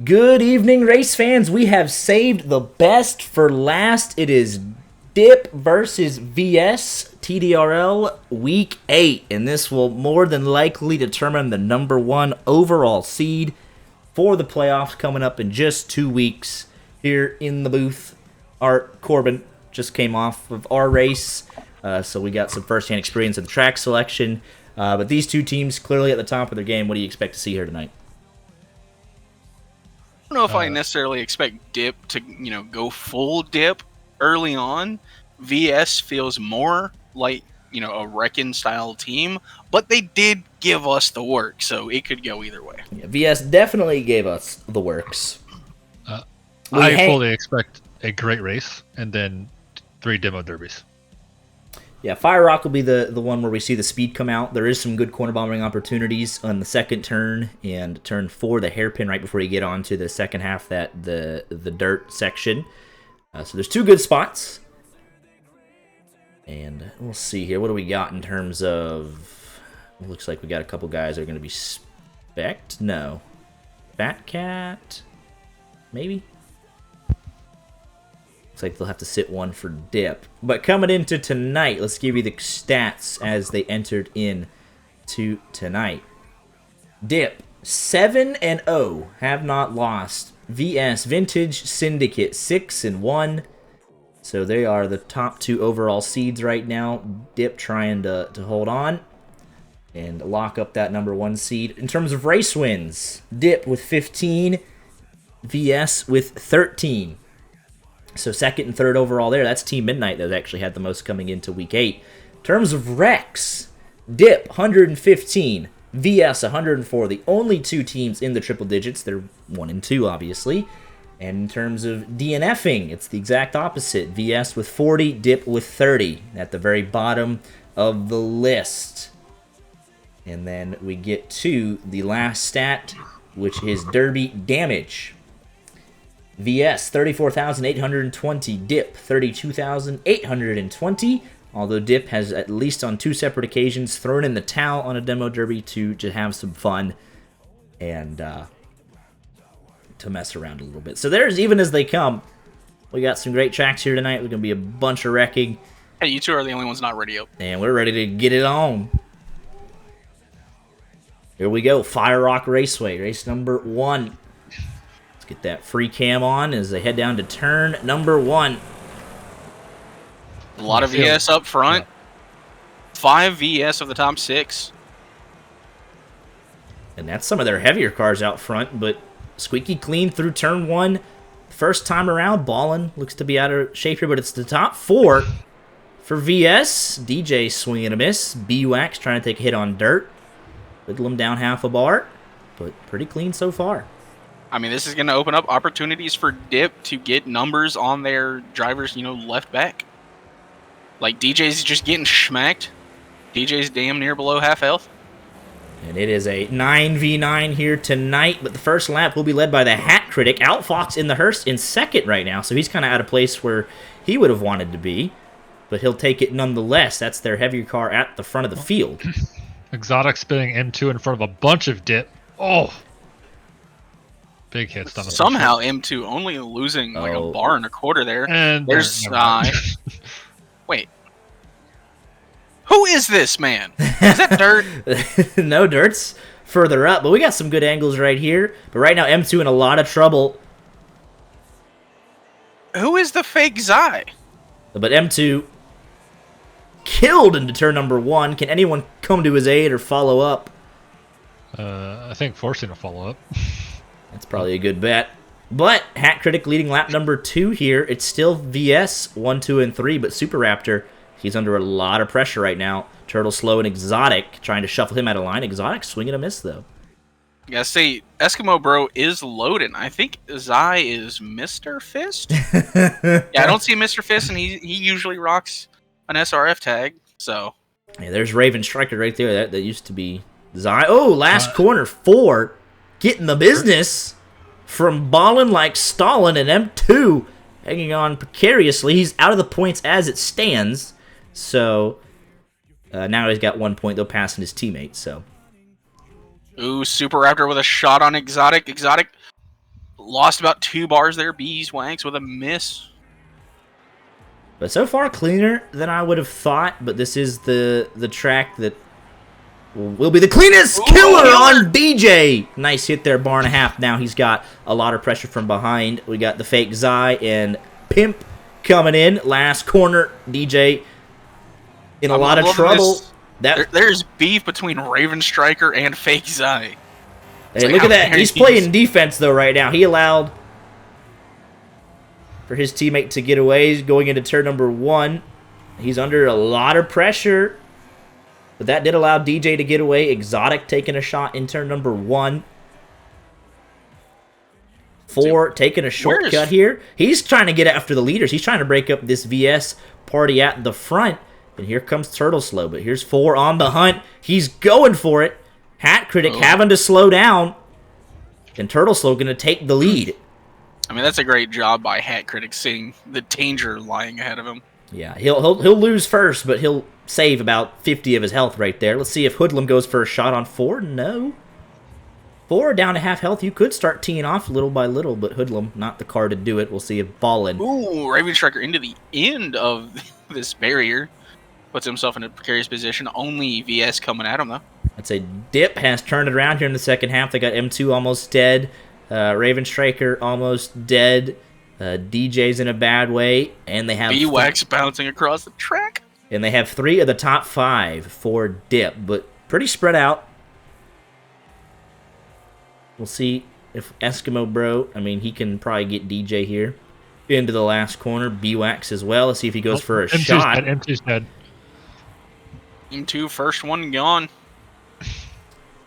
Good evening, race fans. We have saved the best for last. It is Dip versus VS TDRL Week 8, and this will more than likely determine the number one overall seed for the playoffs coming up in just 2 weeks here in the booth. Art Corbin just came off of our race, so we got some first-hand experience of the track selection. But these two teams clearly at the top of their game. What do you expect to see here tonight? I don't know if I necessarily expect Dip to, go full Dip early on. VS feels more like, a Reckon-style team, but they did give us the work, so it could go either way. Yeah, VS definitely gave us the works. I fully expect a great race and then 3 demo derbies. Yeah, Fire Rock will be the one where we see the speed come out. There is some good corner bombing opportunities on the second turn and turn 4, the hairpin right before you get onto the second half, the dirt section. So there's 2 good spots. And we'll see here. What do we got in terms of... It looks like we got a couple guys that are going to be spec'd. No. Fat Cat? Maybe? Looks like they'll have to sit one for Dip. But coming into tonight, let's give you the stats as they entered in to tonight. Dip, 7-0, have not lost. VS, Vintage Syndicate, 6-1. So they are the top 2 overall seeds right now. Dip trying to hold on and lock up that number 1 seed. In terms of race wins, Dip with 15, VS with 13. So second and third overall there. That's Team Midnight that actually had the most coming into Week 8. In terms of Rex, Dip 115, VS 104. The only 2 teams in the triple digits. They're 1 and 2, obviously. And in terms of DNFing, it's the exact opposite. VS with 40, Dip with 30 at the very bottom of the list. And then we get to the last stat, which is Derby damage. VS 34,820, Dip 32,820. Although Dip has, at least on 2 separate occasions, thrown in the towel on a demo derby to have some fun and to mess around a little bit. So there's even as they come. We got some great tracks here tonight. We're going to be a bunch of wrecking. Hey, you two are the only ones not ready up. And we're ready to get it on. Here we go. Fire Rock Raceway, race number 1. Let's get that free cam on as they head down to turn number 1. A lot of VS up front. 5 VS of the top 6. And that's some of their heavier cars out front, but squeaky clean through turn 1. First time around, Ballin looks to be out of shape here, but it's the top 4 for VS. DJ swinging a miss. B-Wax trying to take a hit on dirt. Whittle him down half a bar, but pretty clean so far. I mean, this is going to open up opportunities for Dip to get numbers on their drivers, left back. Like, DJ's just getting smacked. DJ's damn near below half health. And it is a 9v9 here tonight, but the first lap will be led by the Hat Critic. Outfox in the hearse in second right now, so he's kind of out of place where he would have wanted to be, but he'll take it nonetheless. That's their heavier car at the front of the field. Exotic spinning M2 in front of a bunch of Dip. Oh! Big hits. Somehow M2 only losing like a bar and a quarter there. And there's wait. Who is this man? Is that Dirt? No, Dirt's further up, but we got some good angles right here. But right now M2 in a lot of trouble. Who is the fake Zai? But M2 killed into turn number 1. Can anyone come to his aid or follow up? I think forcing a follow-up. That's probably a good bet. But Hat Critic leading lap number 2 here. It's still VS 1, 2, and 3, but Super Raptor, he's under a lot of pressure right now. Turtle Slow and Exotic trying to shuffle him out of line. Exotic swinging a miss, though. I gotta say, Eskimo Bro is loaded. I think Zai is Mr. Fist? Yeah, I don't see Mr. Fist, and he usually rocks an SRF tag, so... Yeah, there's Raven Striker right there. That used to be Zai. Oh, last corner 4. Getting the business from Ballin like Stalin, and M2 hanging on precariously. He's out of the points as it stands, so now he's got 1 point, though, passing his teammate, so... Ooh, Super Raptor with a shot on Exotic. Exotic Lost about 2 bars there. Beeswax with a miss. But so far, cleaner than I would have thought. But this is the track that will be the cleanest killer on DJ. Nice hit there, bar and a half. Now he's got a lot of pressure from behind. We got the fake Zai and Pimp coming in. Last corner, DJ in a lot of trouble. There's beef between Raven Striker and fake Zai. Hey, look at that. He's playing defense, though, right now. He allowed for his teammate to get away. He's going into turn number 1. He's under a lot of pressure. But that did allow DJ to get away. Exotic taking a shot in turn number 1. 4 taking a shortcut here. He's trying to get after the leaders. He's trying to break up this VS party at the front. And here comes Turtle Slow. But here's 4 on the hunt. He's going for it. Hat Critic having to slow down. And Turtle Slow going to take the lead. I mean, that's a great job by Hat Critic, seeing the danger lying ahead of him. Yeah, he'll lose first, but he'll save about 50 of his health right there. Let's see if Hoodlum goes for a shot on 4. No. 4 down to half health. You could start teeing off little by little, but Hoodlum, not the card to do it. We'll see if Ballin. Ooh, Raven Striker into the end of this barrier. Puts himself in a precarious position. Only VS coming at him, though. I'd say Dip has turned it around here in the second half. They got M2 almost dead. Raven Striker almost dead. DJ's in a bad way. And they have B-Wax bouncing across the track. And they have 3 of the top 5 for Dip, but pretty spread out. We'll see if Eskimo Bro, I mean, he can probably get DJ here. Into the last corner. B-Wax as well. Let's see if he goes for a shot. M2's dead. M2, first one gone.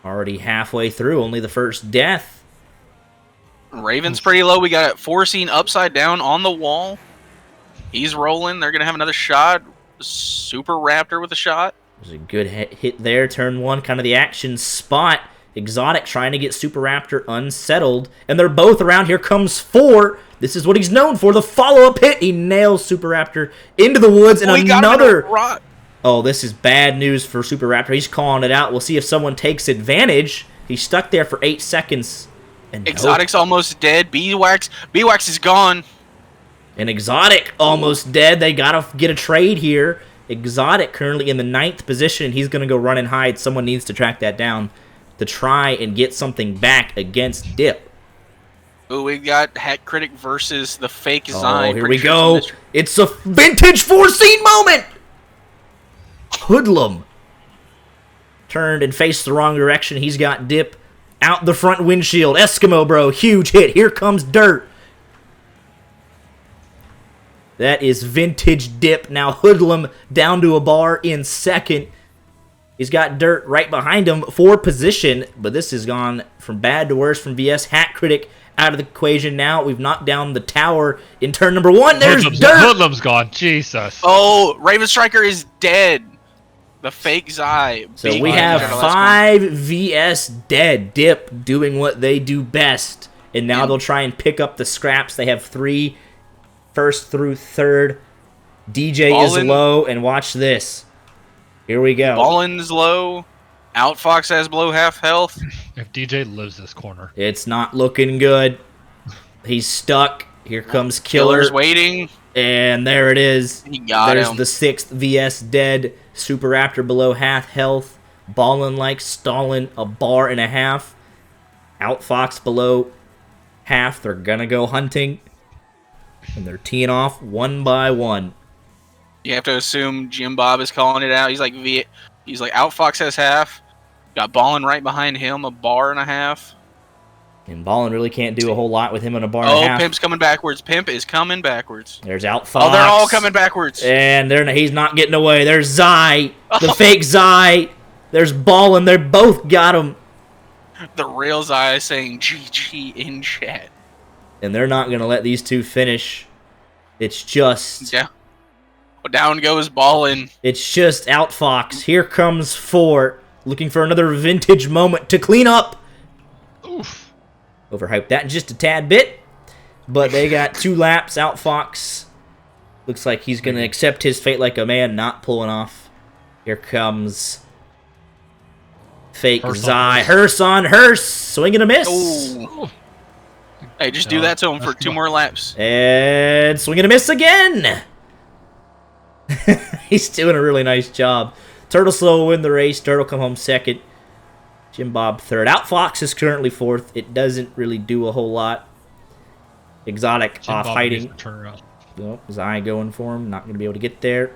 Already halfway through. Only the first death. Raven's pretty low. We got it forcing upside down on the wall. He's rolling. They're going to have another shot. Super Raptor with a shot. There's a good hit there. Turn 1, kind of the action spot. Exotic trying to get Super Raptor unsettled. And they're both around. Here comes 4. This is what he's known for. The follow-up hit. He nails Super Raptor into the woods. And another... Oh, this is bad news for Super Raptor. He's calling it out. We'll see if someone takes advantage. He's stuck there for 8 seconds. And Exotic's almost dead. B-Wax is gone. And Exotic almost dead. They got to get a trade here. Exotic currently in the 9th position. He's going to go run and hide. Someone needs to track that down to try and get something back against Dip. Ooh, we got Hat Critic versus the fake Zai. Oh, here we go. It's a vintage 4-scene moment. Hoodlum turned and faced the wrong direction. He's got Dip out the front windshield. Eskimo Bro, huge hit. Here comes Dirt. That is vintage Dip. Now Hoodlum down to a bar in second. He's got Dirt right behind him for position, but this has gone from bad to worse from VS. Hat Critic out of the equation now. We've knocked down the tower in turn number 1. There's Dirt. Hoodlum's gone. Jesus. Oh, Raven Striker is dead. The fake Zai. So we have 5 VS dead. Dip doing what they do best. And now they'll try and pick up the scraps. They have 3 first through third. DJ is low, and watch this. Here we go. Ballin's low. Outfox has below half health. If DJ lives this corner. It's not looking good. He's stuck. Here comes Killer. Killer's waiting. And there it is. He got There's him. the 6th VS dead. Super Raptor below half health. Ballin like stalling a bar and a half. Outfox below half. They're gonna go hunting. And they're teeing off 1 by 1. You have to assume Jim Bob is calling it out. He's like Outfox has half. Got Ballin right behind him, a bar and a half. And Ballin really can't do a whole lot with him in a bar and a half. Pimp's coming backwards. Pimp is coming backwards. There's Outfox. Oh, they're all coming backwards. And he's not getting away. There's Zai, the fake Zai. There's Ballin. They both got him. The real Zai saying GG in chat. And they're not going to let these two finish. It's just... Yeah. Well, down goes Ballin. It's just Outfox. Here comes 4. Looking for another vintage moment to clean up. Oof. Overhyped that just a tad bit. But they got 2 laps. Outfox looks like he's going to accept his fate like a man, not pulling off. Here comes fake Zai. Hearse on Hearse. Swing and a miss. Ooh. Hey, just do that to him for 2 more laps. And swing and a miss again. He's doing a really nice job. Turtle Slow will win the race. Turtle come home second. Jim Bob third. Outfox is currently fourth. It doesn't really do a whole lot. Exotic Jim off Bob hiding. needs to turn around. Nope, Zai going for him. Not going to be able to get there.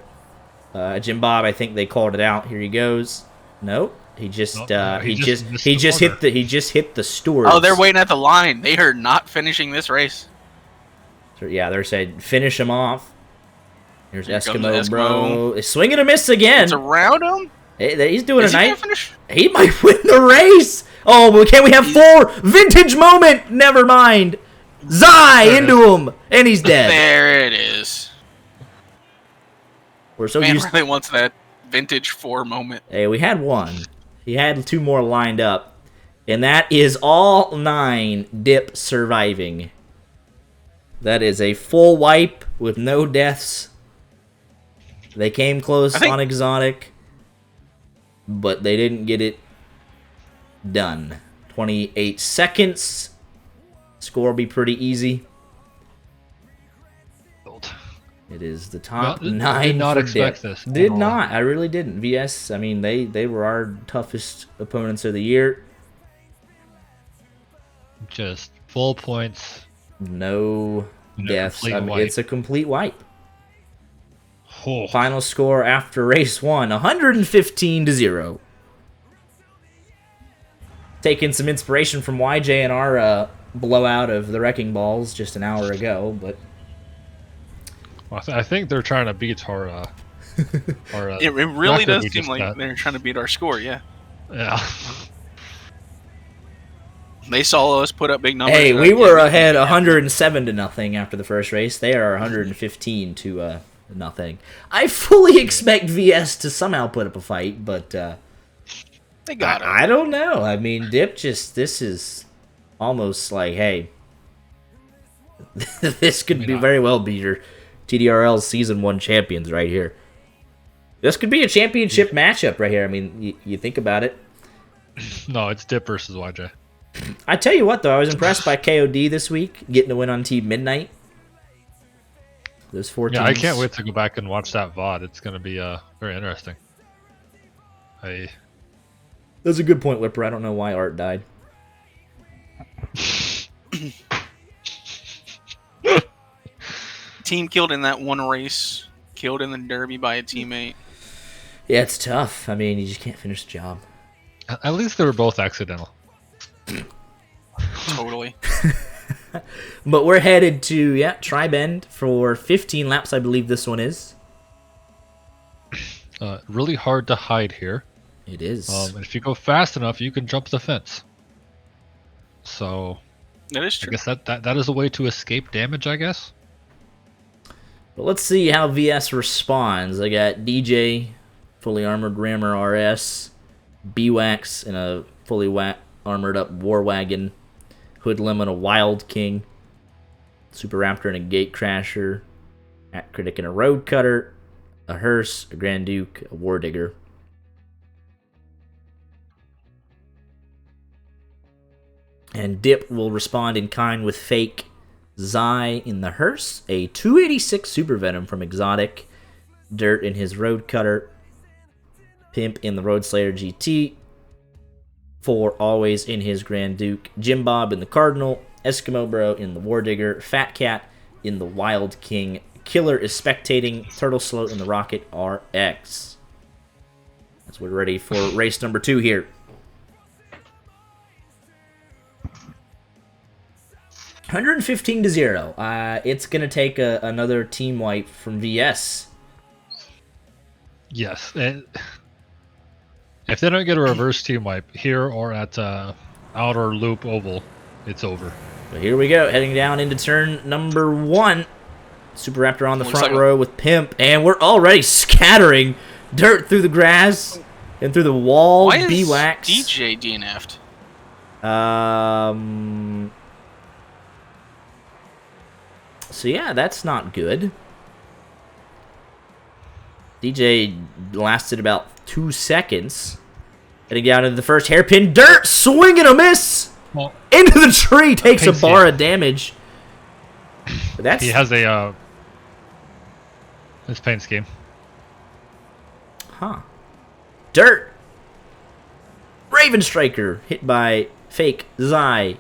Jim Bob, I think they called it out. Here he goes. Nope. He just he just hit the stewards. Oh, they're waiting at the line. They are not finishing this race. So, yeah, they're saying finish him off. Here's Here comes Eskimo, Eskimo. bro. Swing and a miss again. It's around him. He's doing Is a he gonna nice. finish? He might win the race. Oh, well, can we have 4? Vintage moment. Never mind. Zai into him, and he's dead. There it is. We're so Man used. really wants that vintage 4 moment. Hey, we had 1. He had 2 more lined up, and that is all 9 Dip surviving. That is a full wipe with no deaths. They came close on Exotic, but they didn't get it done. 28 seconds. Score will be pretty easy. It is the top 9. Did not for expect Dip. this. Did not. I really didn't. VS, I mean, they were our toughest opponents of the year. Just full points. No deaths. I mean, wipe. it's a complete wipe. Oh. Final score after race 1, 115-0. Taking some inspiration from YJ and our blowout of the Wrecking Balls just an hour ago, but Well, I think they're trying to beat our. It really does seem like they're trying to beat our score. Yeah. Yeah. They saw us put up big numbers. hey, we were ahead 107-0 after the first race. They are 115-0. I fully expect VS to somehow put up a fight, but They got it. I don't know. I mean, Dip this is almost like, hey, this could be very well be your TDRL Season 1 champions right here. This could be a championship matchup right here. I mean, you think about it. No, it's Dip versus YJ. I tell you what, though, I was impressed by KOD this week, getting a win on Team Midnight. Those 4 teams. Yeah, I can't wait to go back and watch that VOD. It's going to be very interesting. That's a good point, Whipper. I don't know why Art died. Team killed in that one race. Killed in the Derby by a teammate. Yeah, it's tough. I mean, you just can't finish the job. At least they were both accidental. Totally. But we're headed to, Tri-Bend for 15 laps, I believe this one is. Really hard to hide here. It is. And if you go fast enough, you can jump the fence. So, That is true. I guess that is a way to escape damage, I guess. But let's see how VS responds. I got DJ, fully armored Rammer RS, B-Wax in a fully armored up War Wagon, Hoodlum and a Wild King, Super Raptor and a Gate Crasher, At Critic and a Road Cutter, a Hearse, a Grand Duke, a War Digger. And Dip will respond in kind with Fake, Zai in the Hearse, a 286 Super Venom from Exotic, Dirt in his Road Cutter, Pimp in the Road Slayer GT, 4 always in his Grand Duke, Jim Bob in the Cardinal, Eskimo Bro in the War Digger, Fat Cat in the Wild King, Killer is spectating, Turtle Slow in the Rocket RX. As we're ready for race number 2 here. 115-0. It's going to take another team wipe from VS. Yes. If they don't get a reverse team wipe here or at Outer Loop Oval, it's over. But here we go, heading down into turn number 1. Super Raptor on the Looks front like row with Pimp, and we're already scattering dirt through the grass and through the wall. Why is B-Wax. DJ DNF'd? So yeah, that's not good. DJ lasted about 2 seconds. Heading down into the first hairpin. Dirt! Swing and a miss! Well, Into the tree, takes a Pink's bar here. of damage. But that's He has a his paint scheme. huh. Dirt. Raven Striker hit by Fake Zai.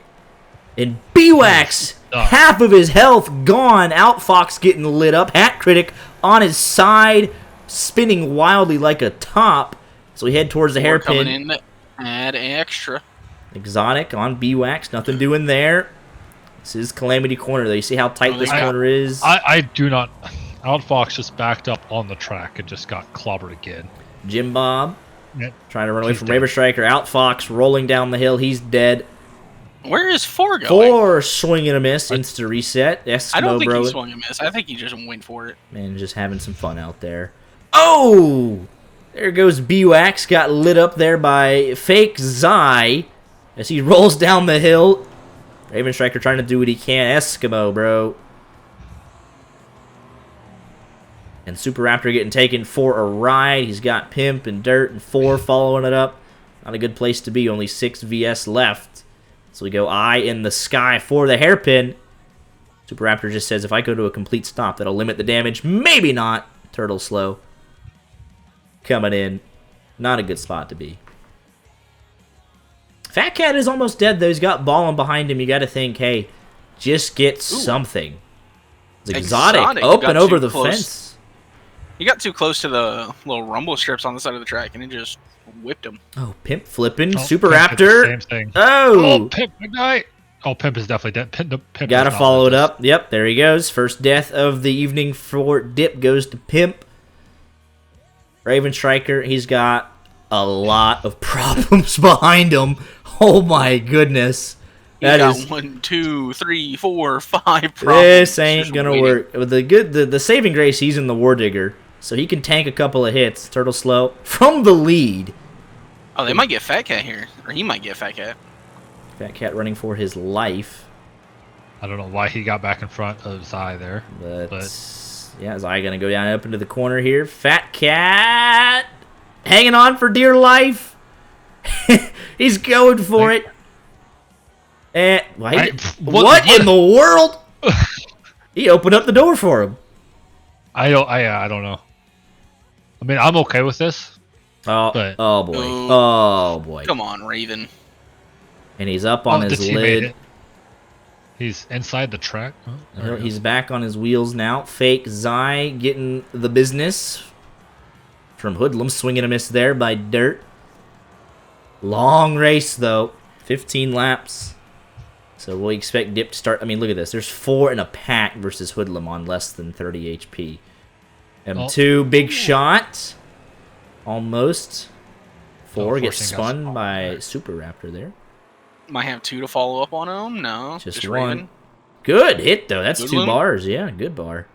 And B-Wax, Oh. half of his health gone. Outfox getting lit up. Hat Critic on his side, spinning wildly like a top. So we head towards the We're coming hairpin. in to add extra. Exotic on B-Wax, nothing doing there. This is Calamity Corner, though. You see how tight Oh, this they got- corner is? I do not. Outfox just backed up on the track and just got clobbered again. Jim Bob Yeah. trying to run away He's from dead. Raven Striker. Outfox rolling down the hill. He's dead. Where is 4 going? 4 swing and a miss. Insta reset. I Eskimo don't think bro. he swung a miss. I think he just went for it. Man, just having some fun out there. Oh! There goes B-Wax. Got lit up there by Fake Zai as he rolls down the hill. Raven Striker trying to do what he can. Eskimo, bro. And Super Raptor getting taken for a ride. He's got Pimp and Dirt and 4 following it up. Not a good place to be. Only 6 VS left. So we go eye in the sky for the hairpin. Super Raptor just says, if I go to a complete stop, that'll limit the damage. Maybe not. Turtle slow. Coming in. Not a good spot to be. Fat Cat is almost dead, though. He's got Ballin behind him. You got to think, hey, just get something. It's exotic. Exotic Open got over too the close. fence. He got too close to the little rumble strips on the side of the track, and it just whipped him. Oh, Pimp flipping. Oh, Super Pimp did the Raptor. Same thing. Oh! Pimp, good night. Oh, Pimp is definitely dead. Pimp Gotta does not follow live it this. up. Yep, there he goes. First death of the evening for Dip goes to Pimp. Raven Striker, he's got a lot of problems behind him. Oh my goodness. He That got is 1, 2, 3, 4, 5 problems. this ain't just gonna waiting. work. The saving grace, he's in the War Digger, so he can tank a couple of hits. Turtle slow from the lead. Oh, they might get Fat Cat here, or he might get Fat Cat. Fat Cat running for his life, I don't know why he got back in front of Zai there. but But- yeah, Zai gonna go down up into the corner here. Fat Cat hanging on for dear life. He's going for it. And what in the world? He opened up the door for him. I don't know. I mean, I'm okay with this. Oh, But- oh boy. Oh boy. Come on, Raven. And he's up on Oh, his the teammate lid. hit. He's inside the track. Oh, there we go. He's back on his wheels now. Fake Zai getting the business from Hoodlum. Swinging a miss there by Dirt. Long race, though. 15 laps. So we'll expect Dip to start. I mean, look at this. There's 4 in a pack versus Hoodlum on less than 30 HP. M2, big shot. Almost. 4 gets forcing us spun off by there. Super Raptor there. Might have 2 to follow up on him. No, Just Raven. one. Good hit, though. That's Good 2 one. bars. Yeah, good bar.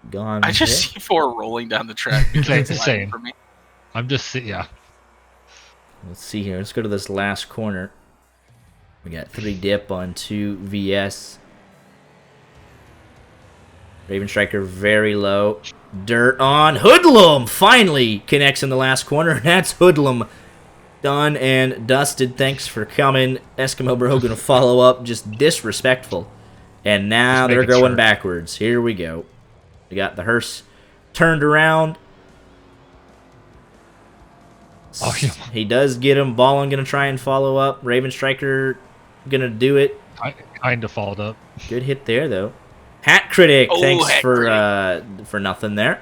Gone. I just hit. see 4 rolling down the track. Same, It's same. for me. I'm just yeah. Let's see here. Let's go to this last corner. We got 3 Dip on 2 VS. Raven Striker very low. Dirt on. Hoodlum finally connects in the last corner. And that's Hoodlum done and dusted. Thanks for coming. Eskimo Bro gonna follow up. Just disrespectful. And now Just they're making going sure. backwards. Here we go. We got the hearse turned around. Oh, yeah. He does get him. Ballin gonna try and follow up. Raven Striker gonna do it. I kind of followed up. Good hit there though. Hat Critic, Oh, thanks Hat for nothing there.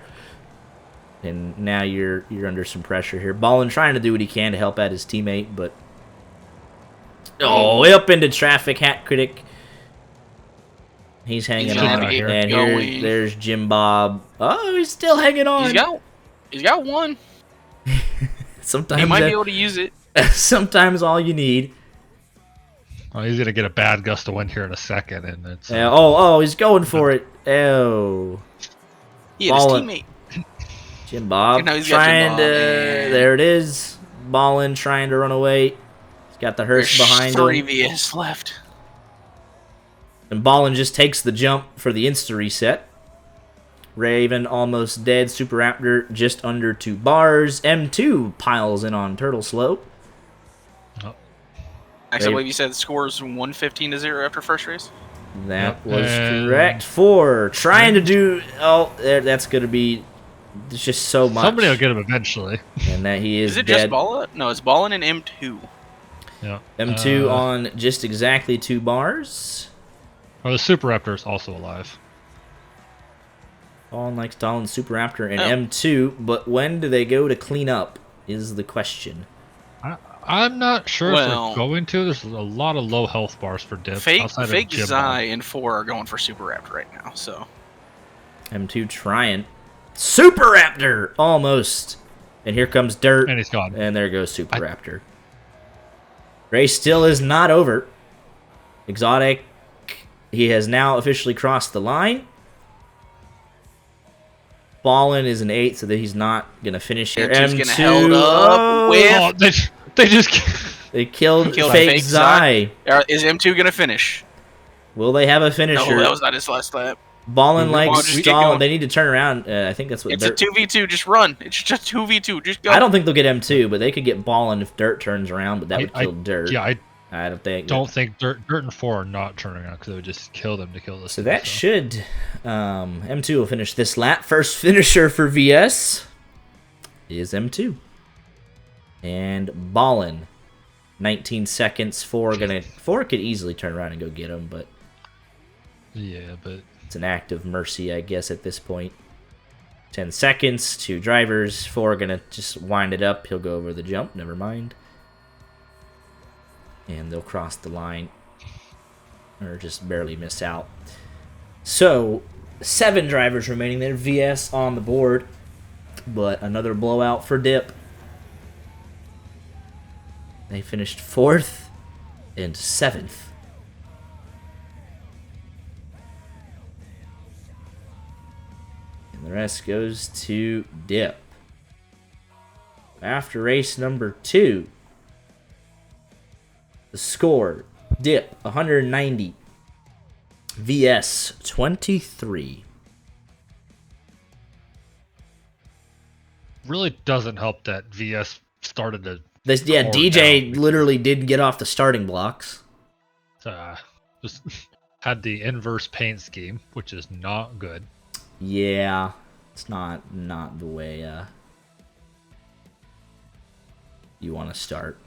And now you're under some pressure here. Ballin trying to do what he can to help out his teammate, but way up into traffic. Hat Critic. He's hanging He's gonna on, get and going. there's Jim Bob. Oh, he's still hanging on. He's got 1. Sometimes He might that- be able to use it. sometimes all you need. Oh, he's gonna get a bad gust of wind here in a second, and it's He's going for it. Oh. He had his Ballin'. teammate. Jim Bob No, he's got Jim trying Bob, to. man. There it is. Ballin trying to run away. He's got the hearse There's behind 3 him. VS left. And Ballin just takes the jump for the insta reset. Raven almost dead. Super Raptor just under 2 bars. M2 piles in on Turtle Slope. I believe you said the score is 115-0 after first race. That was correct. 4 trying to do. Oh, that's gonna be. There's just so much. Somebody will get him eventually. And that he is Is it dead. just Balla? No, it's Ballin and M2. Yeah. M2 on just exactly 2 bars. Oh, the Super Raptor is also alive. On like Stalin, Super Raptor, and M2. But when do they go to clean up? Is the question. I'm not sure if they're going to. There's a lot of low health bars for Dip. Fake Zai and 4 are going for Super Raptor right now, so. M2 trying. Super Raptor! Almost. And here comes Dirt. And he's gone. And there goes Super Raptor. Race still is not over. Exotic, he has now officially crossed the line. Ballin is an 8, so that he's not going to finish here. M2's held up with... They killed Fake Zai. Is M2 going to finish? Will they have a finisher? No, that was not his last lap. Ballin likes Stalin. They need to turn around. I think that's what. It's a 2v2. Just run. It's just 2v2. Just go. I don't think they'll get M2, but they could get Ballin if Dirt turns around. But that would kill Dirt. Yeah, I don't think. Dirt and 4 are not turning around because it would just kill them to kill this. So that should. M2 will finish this lap. First finisher for VS is M2. And Ballin, 19 seconds. 4 could easily turn around and go get him, but. Yeah, but. It's an act of mercy, I guess, at this point. 10 seconds, 2 drivers. 4 gonna just wind it up. He'll go over the jump, never mind. And they'll cross the line. Or just barely miss out. So, 7 drivers remaining there. VS on the board. But another blowout for Dip. They finished 4th and 7th. The rest goes to Dip. After race number 2, the score, Dip 190, VS 23. Really doesn't help that VS started to. DJ literally didn't get off the starting blocks. Just had the inverse paint scheme, which is not good. Yeah, it's not the way you want to start.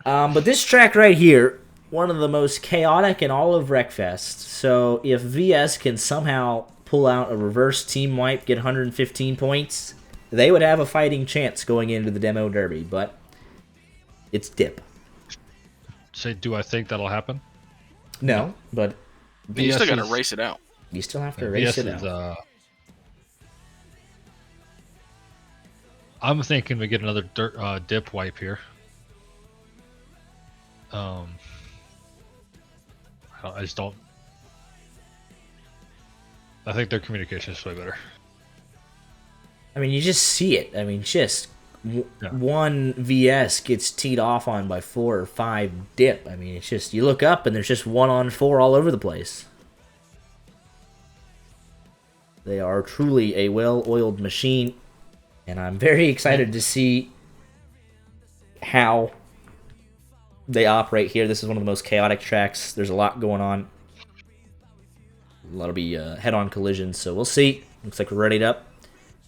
But this track right here, one of the most chaotic in all of Wreckfest. So if VS can somehow pull out a reverse team wipe, get 115 points, they would have a fighting chance going into the demo derby. But it's Dip. So do I think that'll happen? No, but you still got to race it out. You still have to race it out. I'm thinking we get another Dip wipe here. I just don't. I think their communication is way better. I mean, you just see it. I mean, one VS gets teed off on by 4 or 5 Dip. I mean, it's just, you look up and there's just 1 on 4 all over the place. They are truly a well-oiled machine, and I'm very excited to see how they operate here. This is one of the most chaotic tracks. There's a lot going on. That'll be head-on collisions, so we'll see. Looks like we're readied up,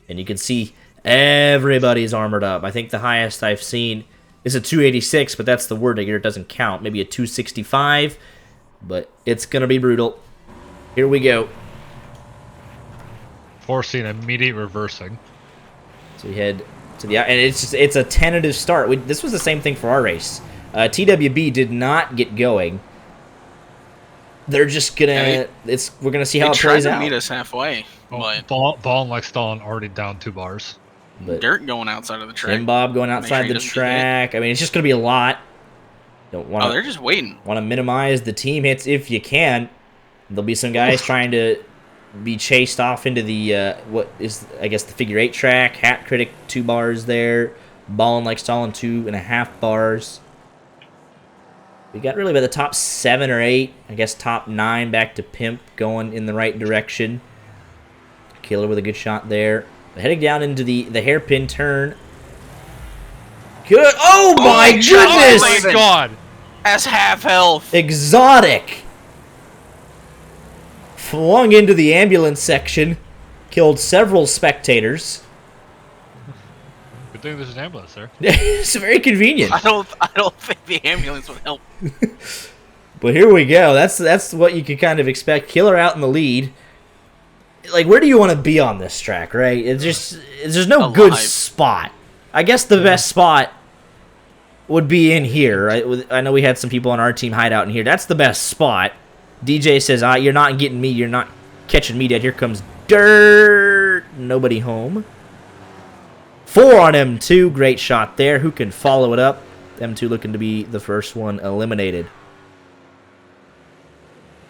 and you can see everybody's armored up. I think the highest I've seen is a 286, but that's the word digger. It doesn't count. Maybe a 265, but it's going to be brutal. Here we go. Forcing immediate reversing. So we head to the... And it's a tentative start. This was the same thing for our race. TWB did not get going. They're just going to... We're going to see how it plays out. They tried to meet us halfway. Ball and like Stalin already down 2 bars. But Dirt going outside of the track. Tim Bob going outside the track. I mean, it's just going to be a lot. They're just waiting. Want to minimize the team hits if you can. There'll be some guys trying to be chased off into the, what is, I guess, the figure 8 track. Hat Critic, 2 bars there. Ballin' like Stalin, 2.5 bars. We got really by the top 7 or 8. I guess top 9 back to Pimp going in the right direction. Killer with a good shot there. But heading down into the hairpin turn. Good. Oh my Oh goodness! my god! As half health. Exotic. Flung into the ambulance section. Killed several spectators. Good thing there's an ambulance there. It's very convenient. I don't think the ambulance would help. But here we go. That's what you could kind of expect. Killer out in the lead. Like, where do you want to be on this track, right? There's no good spot. I guess the best spot would be in here. Right? I know we had some people on our team hide out in here. That's the best spot. DJ says, you're not getting me. You're not catching me dead. Here comes Dirt. Nobody home. 4 on M2. Great shot there. Who can follow it up? M2 looking to be the first one eliminated.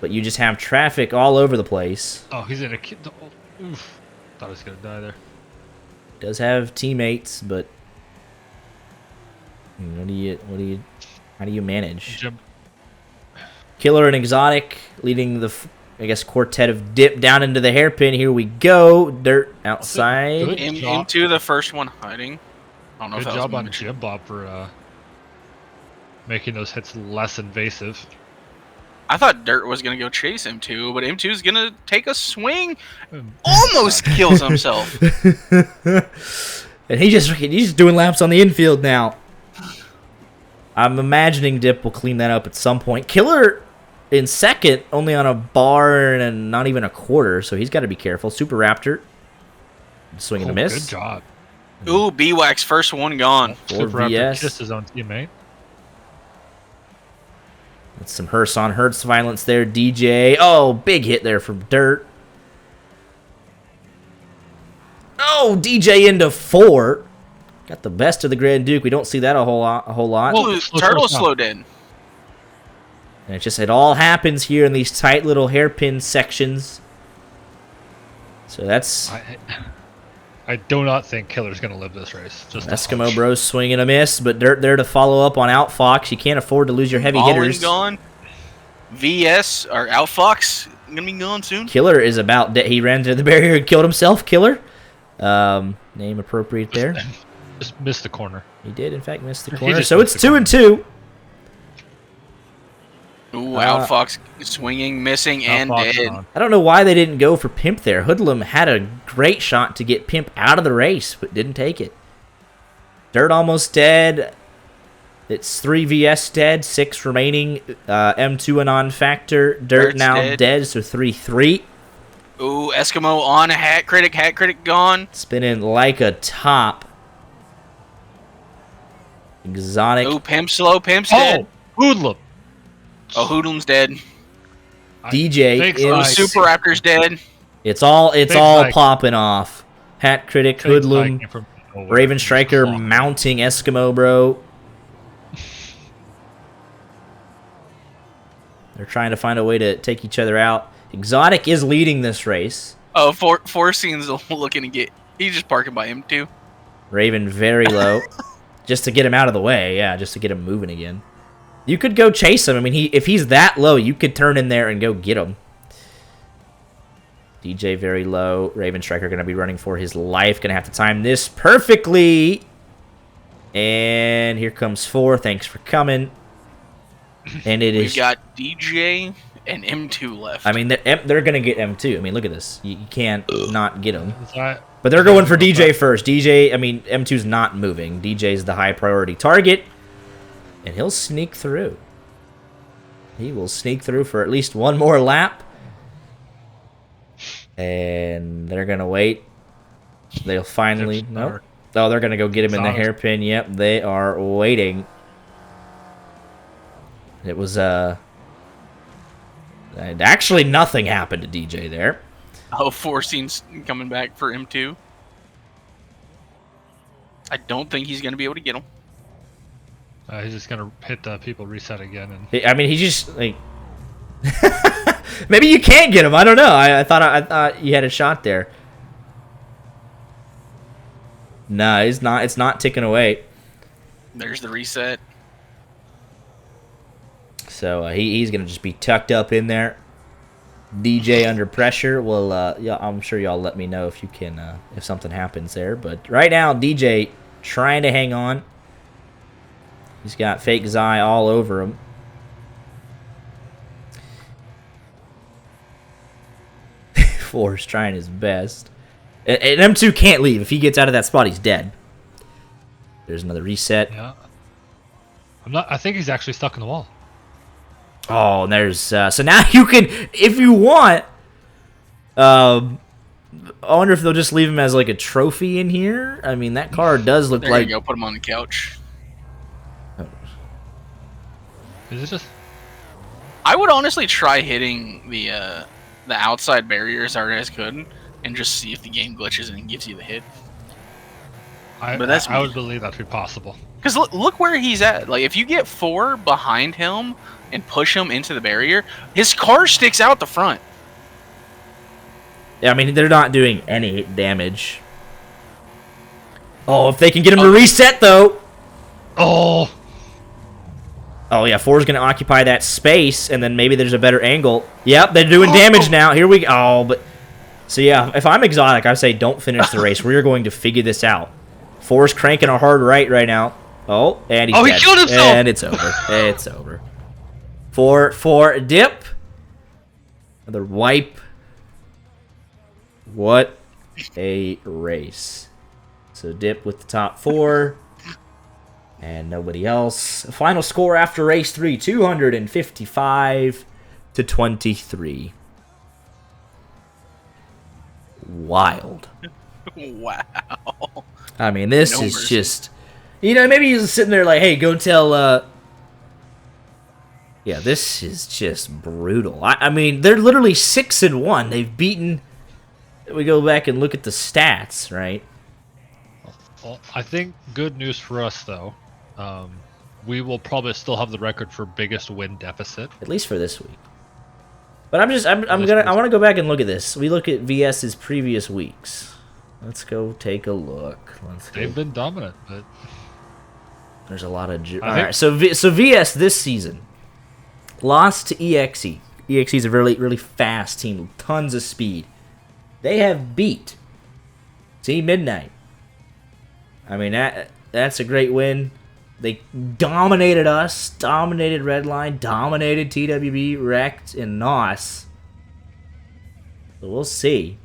But you just have traffic all over the place. Oh, he's in a kid. Oh, oof. Thought I was going to die there. Does have teammates, but how do you manage? Jump. Killer and Exotic leading the, I guess, quartet of Dip down into the hairpin. Here we go. Dirt outside. Good job. Into the first one hiding. I don't know Good if that job was on Jim Bob for making those hits less invasive. I thought Dirt was gonna go chase M2, but M2's gonna take a swing. Almost kills himself. And he's just doing laps on the infield now. I'm imagining Dip will clean that up at some point. Killer in second, only on a bar and not even a quarter, so he's got to be careful. Super Raptor swing and a miss. Good job. Ooh, B-Wax, first one gone. Or Super Raptor VS. kissed his own teammate. That's some Hearst on Hertz violence there. DJ. Oh, big hit there from Dirt. Oh, DJ into 4. Got the best of the Grand Duke. We don't see that a whole lot. Ooh, Turtle slowed in. And it all happens here in these tight little hairpin sections. So that's I do not think Killer's going to live this race. Just Eskimo Bros swing and a miss, but Dirt there to follow up on Outfox. You can't afford to lose your heavy hitters. Gone. VS or Outfox gonna be gone soon. Killer is about dead. He ran to the barrier and killed himself. Killer. Name appropriate there. Just missed the corner. He did, in fact, miss the corner. So it's 2 and 2. Ooh, Outfox swinging, missing, and dead. I don't know why they didn't go for Pimp there. Hoodlum had a great shot to get Pimp out of the race, but didn't take it. Dirt almost dead. It's 3 VS dead, 6 remaining. M2 a non-factor. Dirt's now dead, so 3-3. Ooh, Eskimo on a hat critic gone. Spinning like a top. Exotic. Ooh, Pimp's dead. Hoodlum. Oh, Hoodlum's dead. DJ is Super Raptor's dead. It's all popping off. Hat Critic, Hoodlum, Raven Striker mounting Eskimo Bro. They're trying to find a way to take each other out. Exotic is leading this race. Oh, Four Scenes looking to get. He's just parking by M2. Raven very low. Just to get him out of the way, yeah, just to get him moving again. You could go chase him. I mean, if he's that low, you could turn in there and go get him. DJ very low. Raven Striker going to be running for his life. Going to have to time this perfectly. And here comes 4. Thanks for coming. And We've got DJ and M2 left. I mean, they're going to get M2. I mean, look at this. You can't not get them. But they're going for DJ first. M2's not moving. DJ's the high priority target. And he'll sneak through. He will sneak through for at least one more lap. And they're going to wait. They'll finally... Nope. Oh, they're going to go get him in the hairpin. Yep, they are waiting. It was... Actually, nothing happened to DJ there. Oh, Four Scenes coming back for M2. I don't think he's going to be able to get him. He's just gonna hit people reset again, and I mean, he just like maybe you can't get him. I don't know. I thought you had a shot there. No, it's not. It's not ticking away. There's the reset. So he's gonna just be tucked up in there. DJ under pressure. Well, yeah, I'm sure y'all let me know if you can if something happens there. But right now, DJ trying to hang on. He's got fake Zai all over him. Forrest trying his best. And M2 can't leave. If he gets out of that spot, he's dead. There's another reset. Yeah. I think he's actually stuck in the wall. Oh, and there's... so now you can, if you want... I wonder if they'll just leave him as, like, a trophy in here. I mean, that car does look There like... you go. Put him on the couch. Is it just... I would honestly try hitting the outside barriers hard as could and just see if the game glitches and gives you the hit. I would believe that to be possible. Because look where he's at. Like, if you get 4 behind him and push him into the barrier, his car sticks out the front. Yeah, I mean, they're not doing any damage. Oh, if they can get him to reset, though. Oh! Oh, yeah, 4's going to occupy that space, and then maybe there's a better angle. Yep, they're doing damage now. Here we go. Oh, but... So, yeah, if I'm Exotic, I say don't finish the race. We're going to figure this out. 4's cranking a hard right now. Oh, and he's dead. He killed himself! And it's over. It's over. 4 dip. Another wipe. What a race. So dip with the top 4. And nobody else. Final score after race 3, 255 to 23. Wild. Wow. I mean, this is just... You know, maybe he's sitting there like, hey, go tell... Yeah, this is just brutal. I mean, they're literally 6-1. They've beaten... We go back and look at the stats, right? Well, I think good news for us, though. We will probably still have the record for biggest win deficit. At least for this week. But I want to go back and look at this. We look at VS's previous weeks. Let's go take a look. They've been dominant, but there's a lot of... All right, so VS this season lost to EXE. EXE is a really, really fast team. Tons of speed. They have beat Team Midnight. I mean, that's a great win. They dominated us, dominated Redline, dominated TWB, Wrecked, and NOS. So we'll see.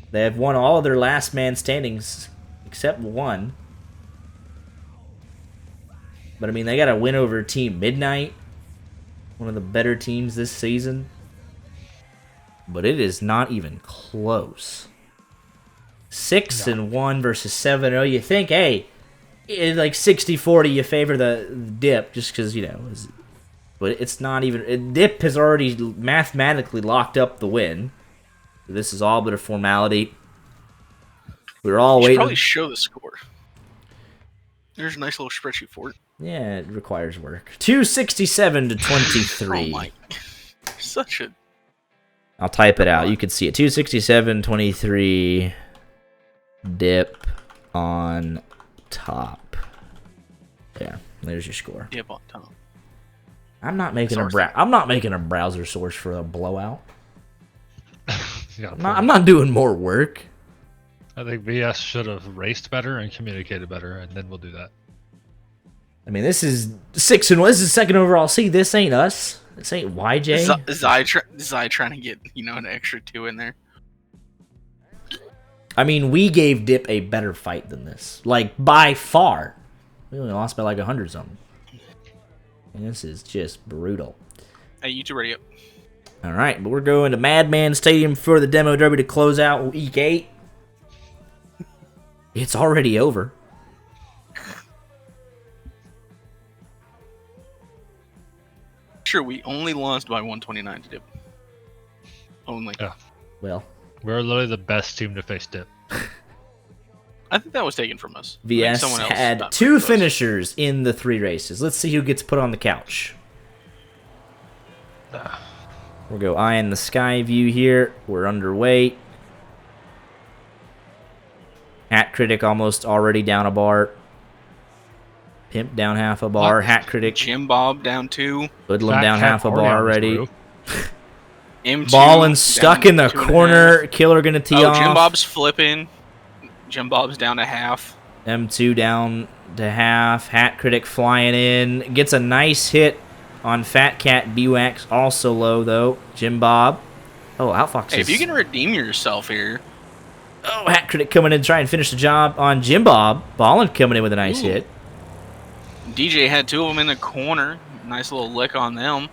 They have won all of their last man standings except one. But I mean, they got a win over Team Midnight, one of the better teams this season. But it is not even close. 6-1 versus 7-0. You think, hey, it's like 60-40, you favor the dip just because, you know. But it's not even... Dip has already mathematically locked up the win. This is all but a formality. We're all waiting. Probably show the score. There's a nice little spreadsheet for it. Yeah, it requires work. 267 to 23. Oh my. Such a... I'll type it out. You can see it. 267-23. Dip on top. Yeah, there's your score. Dip on top. I'm not making a browser source for a blowout. I'm not doing more work. I think VS should have raced better and communicated better, and then we'll do that. I mean, this is 6-1. This is second overall. See, this ain't us. This ain't YJ. Zai trying to get, an extra 2 in there. I mean, we gave Dip a better fight than this. Like, by far. We only lost by like 100 something. And this is just brutal. Hey, you two ready up? All right, but we're going to Madman Stadium for the Demo Derby to close out Week 8. It's already over. Sure, we only lost by 129 to Dip. Only. Yeah. Well, we're literally the best team to face Dip. I think that was taken from us. VS had 2 finishers in the 3 races. Let's see who gets put on the couch. We'll go eye in the sky view here. We're underweight. Hat Critic almost already down a bar. Pimp down half a bar. What? Hat Critic. Jim Bob down 2. Hoodlum down half a bar already. M2 Ballin' stuck in the corner. Killer gonna tee off. Jim Bob's flipping. Jim Bob's down to half. M2 down to half. Hat Critic flying in. Gets a nice hit on Fat Cat. B-Wax also low, though. Jim Bob. Oh, Outfox Hey, if you can redeem yourself here. Oh, Hat Critic coming in to try and finish the job on Jim Bob. Ballin coming in with a nice hit. DJ had 2 of them in the corner. Nice little lick on them.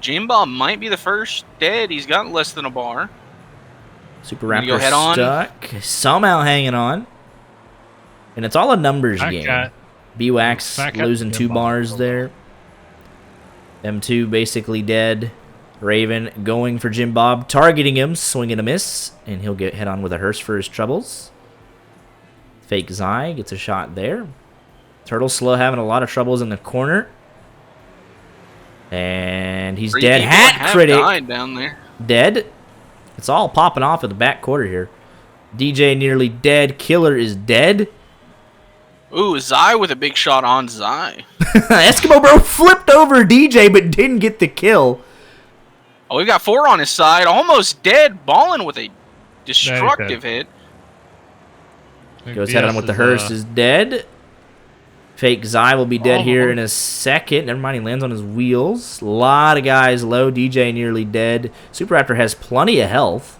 Jim Bob might be the first dead. He's got less than a bar. Super Raptor stuck. Somehow hanging on. And it's all a numbers game. B-Wax losing 2 bars there. M2 basically dead. Raven going for Jim Bob, targeting him, swinging a miss, and he'll get head on with a hearse for his troubles. Fake Zai gets a shot there. Turtle Slow having a lot of troubles in the corner. And he's dead. Hat Critic down there. Dead. It's all popping off in the back quarter here. DJ nearly dead. Killer is dead. Ooh, Zai with a big shot on Zai. Eskimo Bro flipped over DJ but didn't get the kill. Oh, we've got 4 on his side. Almost dead. Ballin with a destructive hit. Goes head on with the hearse. Is dead. Fake Zai will be dead here in a second. Never mind, he lands on his wheels. A lot of guys low. DJ nearly dead. Super Raptor has plenty of health.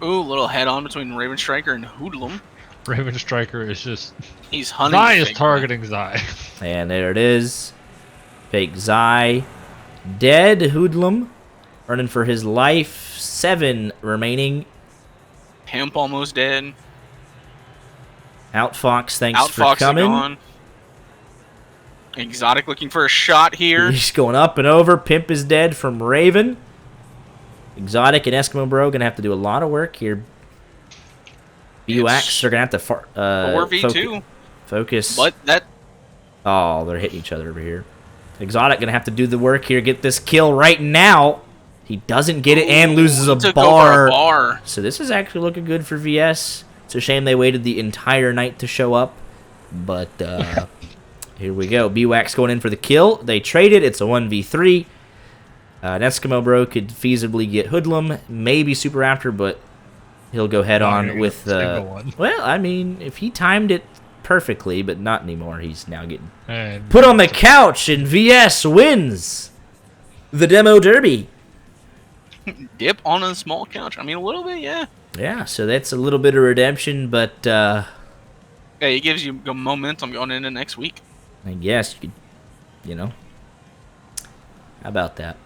Ooh, little head on between Raven Striker and Hoodlum. Raven Striker is just... He's hunting. Zai is targeting Zai. And there it is. Fake Zai. Dead. Hoodlum running for his life. 7 remaining. Pimp almost dead. Outfox, thanks for coming. Gone. Exotic looking for a shot here. He's going up and over. Pimp is dead from Raven. Exotic and Eskimo Bro going to have to do a lot of work here. B-Wax are going to have to 4v2. Focus. But that... Oh, they're hitting each other over here. Exotic going to have to do the work here. Get this kill right now. He doesn't get it and loses a bar. So this is actually looking good for VS. It's a shame they waited the entire night to show up. But here we go. B-Wax going in for the kill. They traded. It's a 1v3. An Eskimo Bro could feasibly get Hoodlum. Maybe Super Raptor, but he'll go head on with the... Well, I mean, if he timed it perfectly, but not anymore. He's now getting put on the couch, and VS wins the Demo Derby. Dip on a small couch. I mean, a little bit, yeah. Yeah, so that's a little bit of redemption, but... yeah, it gives you momentum going into next week. I guess you could, you know. How about that?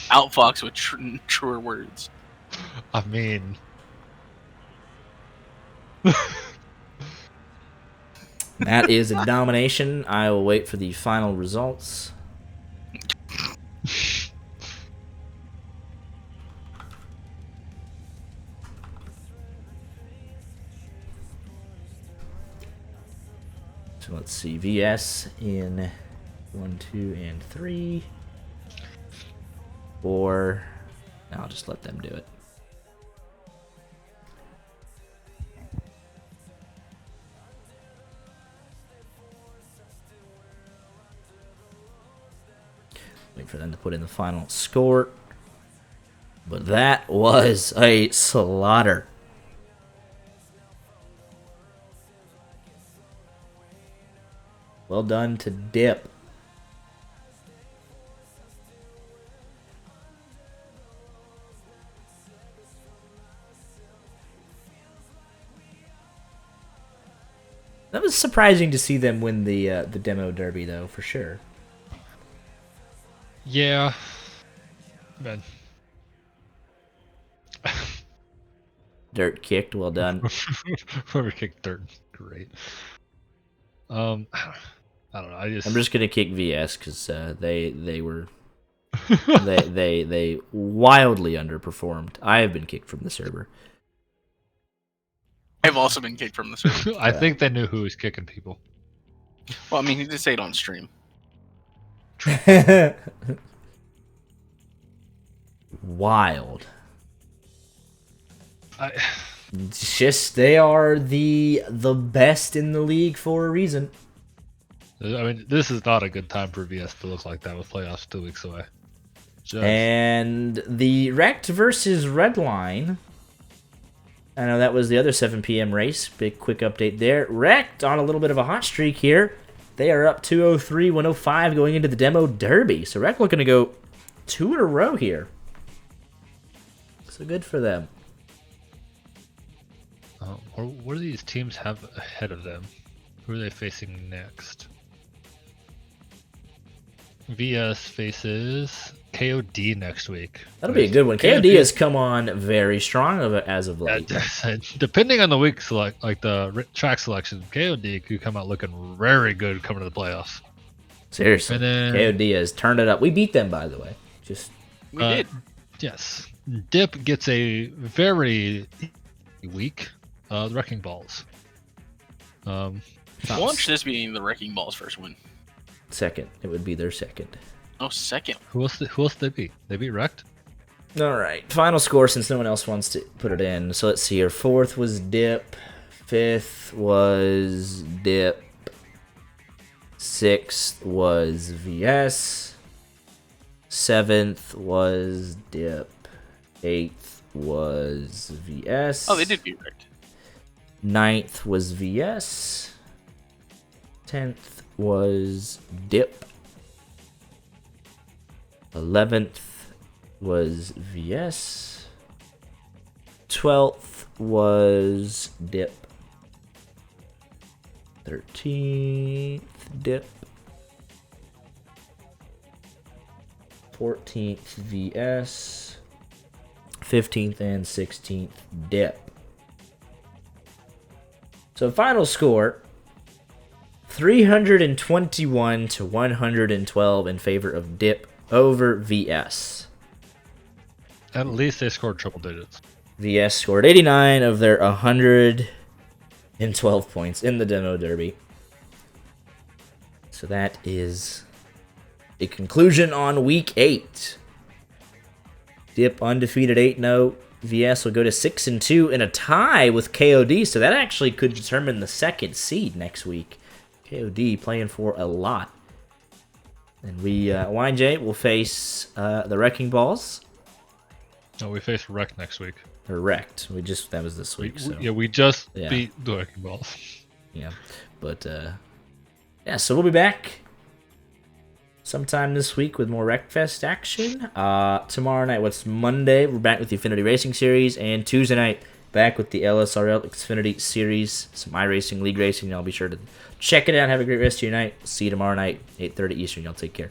Outfox with truer words. I mean... That is a domination. I will wait for the final results. So let's see. VS in 1, 2, and 3. Or I'll just let them do it. Wait for them to put in the final score. But that was a slaughter. Well done to Dip. That was surprising to see them win the Demo Derby, though, for sure. Yeah. Man. Dirt kicked, well done. Whoever kicked Dirt, great. I don't know. I'm just gonna kick VS because they were they wildly underperformed. I have been kicked from the server. I've also been kicked from the server. I think they knew who was kicking people. Well, I mean, he did say it on stream. Wild. It's just they are the best in the league for a reason. I mean, this is not a good time for VS to look like that with playoffs 2 weeks away. And the Wrecked versus Redline. I know that was the other 7 p.m. race. Big quick update there. Wrecked on a little bit of a hot streak here. They are up 203, 105 going into the Demo Derby. So Wrecked looking to go 2 in a row here. So good for them. What do these teams have ahead of them? Who are they facing next? VS faces KOD next week. That'll be a good one. KOD has come on very strong as of late. Depending on the week like the track selection, KOD could come out looking very good coming to the playoffs. Seriously, KOD has turned it up. We beat them, by the way. We did. Yes. Dip gets a very weak the Wrecking Balls. Launch this being the Wrecking Balls' first win. Second. It would be their second. Oh, second. Who else did they beat? They beat Wrecked? All right. Final score since no one else wants to put it in. So let's see here. 4th was Dip. 5th was Dip. 6th was VS. 7th was Dip. 8th was VS. Oh, they did beat Wrecked. 9th was VS. 10th was Dip. 11th was VS. 12th was Dip. 13th Dip. 14th VS. 15th and 16th Dip. So final score 321 to 112 in favor of Dip over VS. At least they scored triple digits. VS scored 89 of their 112 points in the Demo Derby. So that is a conclusion on week 8. Dip undefeated 8-0. VS will go to 6-2 in a tie with KOD, so that actually could determine the second seed next week. KOD playing for a lot. And we, YJ, will face the Wrecking Balls. No, we face Wrecked next week. Or Wrecked. That was this week. We just beat the Wrecking Balls. Yeah. But, so we'll be back sometime this week with more Wreckfest action. Tomorrow night, Monday? We're back with the Xfinity Racing Series. And Tuesday night, back with the LSRL Xfinity Series. Some iRacing League Racing. Y'all be sure to check it out. Have a great rest of your night. See you tomorrow night, 8:30 Eastern. Y'all take care.